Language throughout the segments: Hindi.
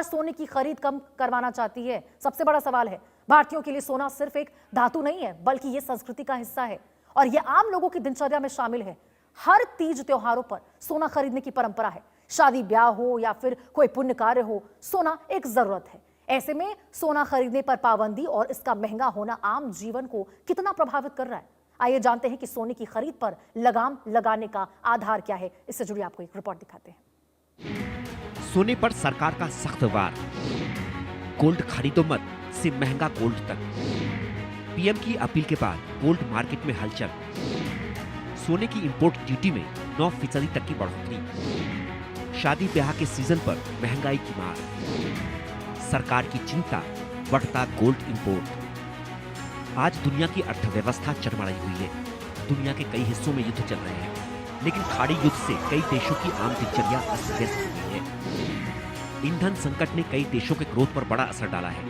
सरकार सोने की खरीद कम करवाना चाहती है? सबसे बड़ा सवाल है। भारतीयों के लिए सोना सिर्फ एक धातु नहीं है, बल्कि ये संस्कृति का हिस्सा है और ये आम लोगों की दिनचर्या में शामिल है। हर तीज त्योहारों पर सोना खरीदने की परंपरा है। शादी ब्याह हो या फिर कोई पुण्य कार्य हो, सोना एक जरूरत है। ऐसे में सोना खरीदने पर पाबंदी और इसका महंगा होना आम जीवन को कितना प्रभावित कर रहा है? आइए जानते हैं कि सोने की खरीद पर लगाम लगाने का आधार क्या है। इससे जुड़ी आपको एक रिपोर्ट दिखाते हैं। सोने पर सरकार का सख्त वार, गोल्ड खरीदो मत से महंगा गोल्ड तक। पीएम की अपील के बाद गोल्ड मार्केट में हलचल। सोने की इंपोर्ट ड्यूटी में 9% तक की बढ़ोतरी। शादी ब्याह के सीजन पर महंगाई की मार। सरकार की चिंता, बढ़ता गोल्ड इंपोर्ट। आज दुनिया की अर्थव्यवस्था चरमराई हुई है। दुनिया के कई हिस्सों में युद्ध चल रहे हैं, लेकिन खाड़ी युद्ध से कई देशों की आम दिनचर्या अस्त व्यस्त हो गई है। ईंधन संकट ने कई देशों के ग्रोथ पर बड़ा असर डाला है।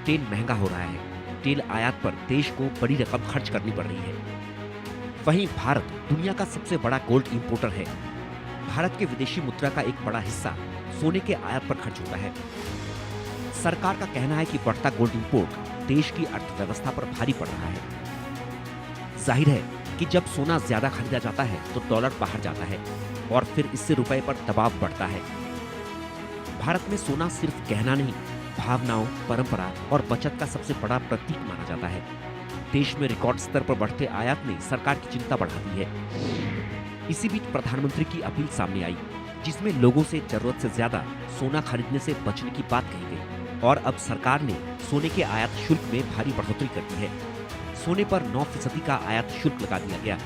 तेल महंगा हो रहा है। तेल आयात पर देश को बड़ी रकम खर्च करनी पड़ रही है। वहीं भारत दुनिया का सबसे बड़ा गोल्ड इंपोर्टर है। भारत के विदेशी मुद्रा का एक बड़ा हिस्सा सोने के आयात पर खर्च होता है। सरकार का कहना है कि बढ़ता गोल्ड इंपोर्ट देश की अर्थव्यवस्था पर भारी पड़ रहा है। जाहिर है कि जब सोना ज्यादा खरीदा जाता है तो डॉलर बाहर जाता है और फिर इससे रुपए पर दबाव बढ़ता है। भारत में सोना सिर्फ गहना नहीं, भावनाओं, परंपरा और बचत का सबसे बड़ा प्रतीक माना जाता है। देश में रिकॉर्ड स्तर पर बढ़ते आयात ने सरकार की चिंता बढ़ा दी है। इसी बीच प्रधानमंत्री की अपील सामने आई, जिसमें लोगों से जरूरत से ज्यादा सोना खरीदने से बचने की बात कही गई और अब सरकार ने सोने के आयात शुल्क में भारी बढ़ोतरी कर दी है। सोने पर 9% का आयात शुल्क लगा दिया गया।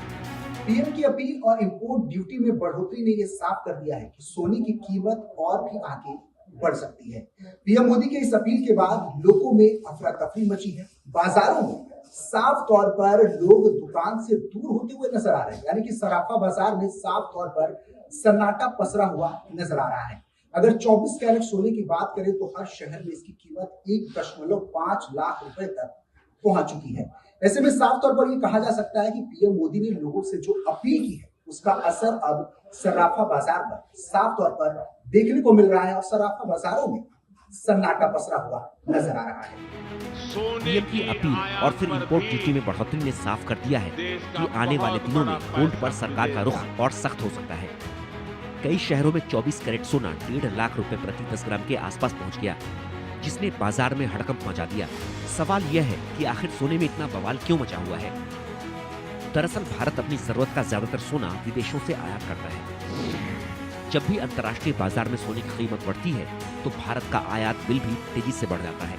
पीएम की अपील और इंपोर्ट ड्यूटी में बढ़ोतरी ने यह साफ कर दिया है कि सोने की कीमत और भी आगे बढ़ सकती है। पीएम मोदी के इस अपील के बाद लोगों में अफरा तफरी मची है। बाजारों में साफ तौर पर लोग दुकान से दूर होते हुए नजर आ रहे हैं, यानी कि सराफा बाजार में साफ तौर पर सन्नाटा पसरा हुआ नजर आ रहा है। अगर 24 कैरेट सोने की बात करें तो हर शहर में इसकी कीमत 1.5 लाख रुपए तक पहुंच चुकी है। ऐसे में साफ तौर पर यह कहा जा सकता है कि पीएम मोदी ने लोगों से जो अपील की है उसका असर अब सराफा बाजार पर साफ तौर पर देखने को मिल रहा है और सराफा बाजारों में सन्नाटा पसरा हुआ नजर आ रहा है। पीएम की अपील और फिर इंपोर्ट ड्यूटी में बढ़ोतरी ने साफ कर दिया है कि आने वाले दिनों में गोल्ड पर सरकार का रुख और सख्त हो सकता है। कई शहरों में 24 कैरेट सोना 1.5 लाख रुपए प्रति 10 ग्राम के आसपास पहुंच गया, जिसने बाजार में हड़कंप मचा दिया। सवाल यह है कि आखिर सोने में इतना बवाल क्यों मचा हुआ है? दरअसल भारत अपनी जरूरत का ज्यादातर सोना विदेशों से आयात करता है। जब भी अंतर्राष्ट्रीय बाजार में सोने की कीमत बढ़ती है तो भारत का आयात बिल भी तेजी से बढ़ जाता है।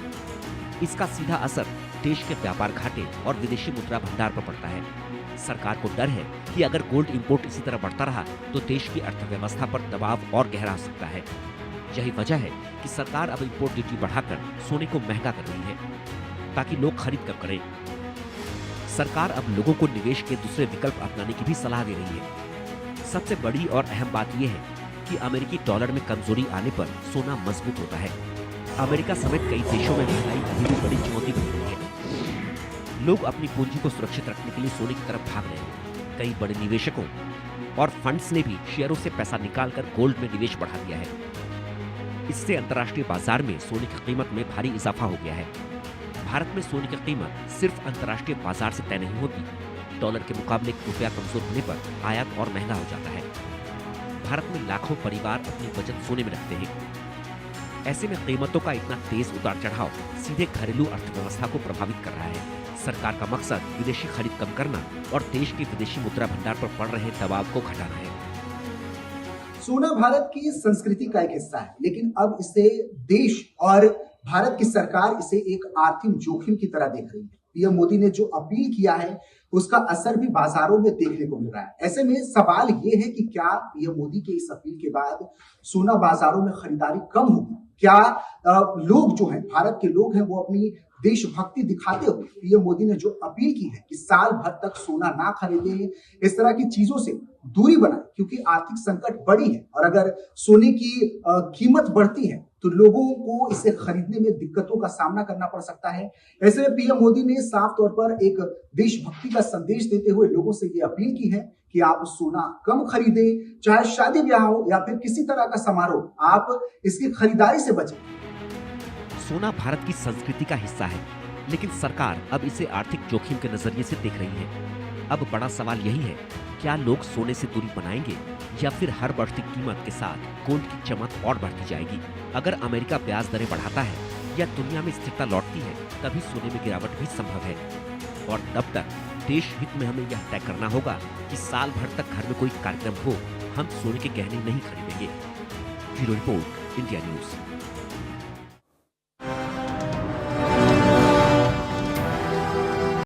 इसका सीधा असर देश के व्यापार घाटे और विदेशी मुद्रा भंडार पर पड़ता है। सरकार को डर है कि अगर गोल्ड इंपोर्ट इसी तरह बढ़ता रहा तो देश की अर्थव्यवस्था पर दबाव और गहरा हो सकता है। यही वजह है कि सरकार अब इंपोर्ट ड्यूटी बढ़ाकर सोने को महंगा कर रही है, ताकि लोग खरीद कम करें। सरकार अब लोगों को निवेश के दूसरे विकल्प अपनाने की भी सलाह दे रही है। सबसे बड़ी और अहम बात यह है कि अमेरिकी डॉलर में कमजोरी आने पर सोना मजबूत होता है। अमेरिका समेत कई देशों में महंगाई अभी भी बड़ी चुनौती बनी हुई है। लोग अपनी पूंजी को सुरक्षित रखने के लिए सोने की तरफ भाग रहे हैं। कई बड़े निवेशकों और फंड्स ने भी शेयरों से पैसा निकालकर गोल्ड में निवेश बढ़ा दिया है। इससे अंतर्राष्ट्रीय बाजार में सोने की कीमत में भारी इजाफा हो गया है। भारत में सोने की कीमत सिर्फ अंतर्राष्ट्रीय बाजार से तय नहीं होती। डॉलर के मुकाबले रुपया कमजोर होने पर आयात और महंगा हो जाता है। भारत में लाखों परिवार अपनी बचत सोने में रखते हैं। ऐसे में कीमतों का इतना तेज उतार चढ़ाव सीधे घरेलू अर्थव्यवस्था को प्रभावित कर रहा है। सरकार का मकसद विदेशी खरीद कम करना और देश के विदेशी मुद्रा भंडार पर पड़ रहे दबाव को घटाना है। सोना भारत की संस्कृति का एक हिस्सा है, लेकिन अब इसे देश और भारत की सरकार इसे एक आर्थिक जोखिम की तरह देख रही है। पीएम मोदी ने जो अपील किया है उसका असर भी बाजारों में देखने को मिल रहा है। ऐसे में सवाल ये है कि क्या पीएम मोदी के इस अपील के बाद सोना बाजारों में खरीदारी कम होगी? क्या लोग जो हैं, भारत के लोग हैं, वो अपनी देशभक्ति दिखाते हुए पीएम मोदी ने जो अपील की है कि साल भर तक सोना ना खरीदे, इस तरह की चीजों से दूरी बनाए, क्योंकि आर्थिक संकट बड़ी है और अगर सोने की कीमत बढ़ती है तो लोगों को इसे खरीदने में दिक्कतों का सामना करना पड़ सकता है। ऐसे में पीएम मोदी ने साफ तौर पर एक देशभक्ति का संदेश देते हुए लोगों से ये अपील की है कि आप सोना कम खरीदें, चाहे शादी ब्याह हो या फिर किसी तरह का समारोह, आप इसकी खरीदारी से बचें। सोना भारत की संस्कृति का हिस्सा है, लेकिन सरकार अब इसे आर्थिक जोखिम के नजरिए से देख रही है। अब बड़ा सवाल यही है, क्या लोग सोने से दूरी बनाएंगे या फिर हर बढ़ती कीमत के साथ गोल्ड की चमक और बढ़ती जाएगी? अगर अमेरिका ब्याज दरें बढ़ाता है या दुनिया में स्थिरता लौटती है, तभी सोने में गिरावट भी संभव है। और तब तक देश हित में हमें यह तय करना होगा कि साल भर तक घर में कोई कार्यक्रम हो, हम सोने के गहने नहीं खरीदेंगे। Bureau report, India news.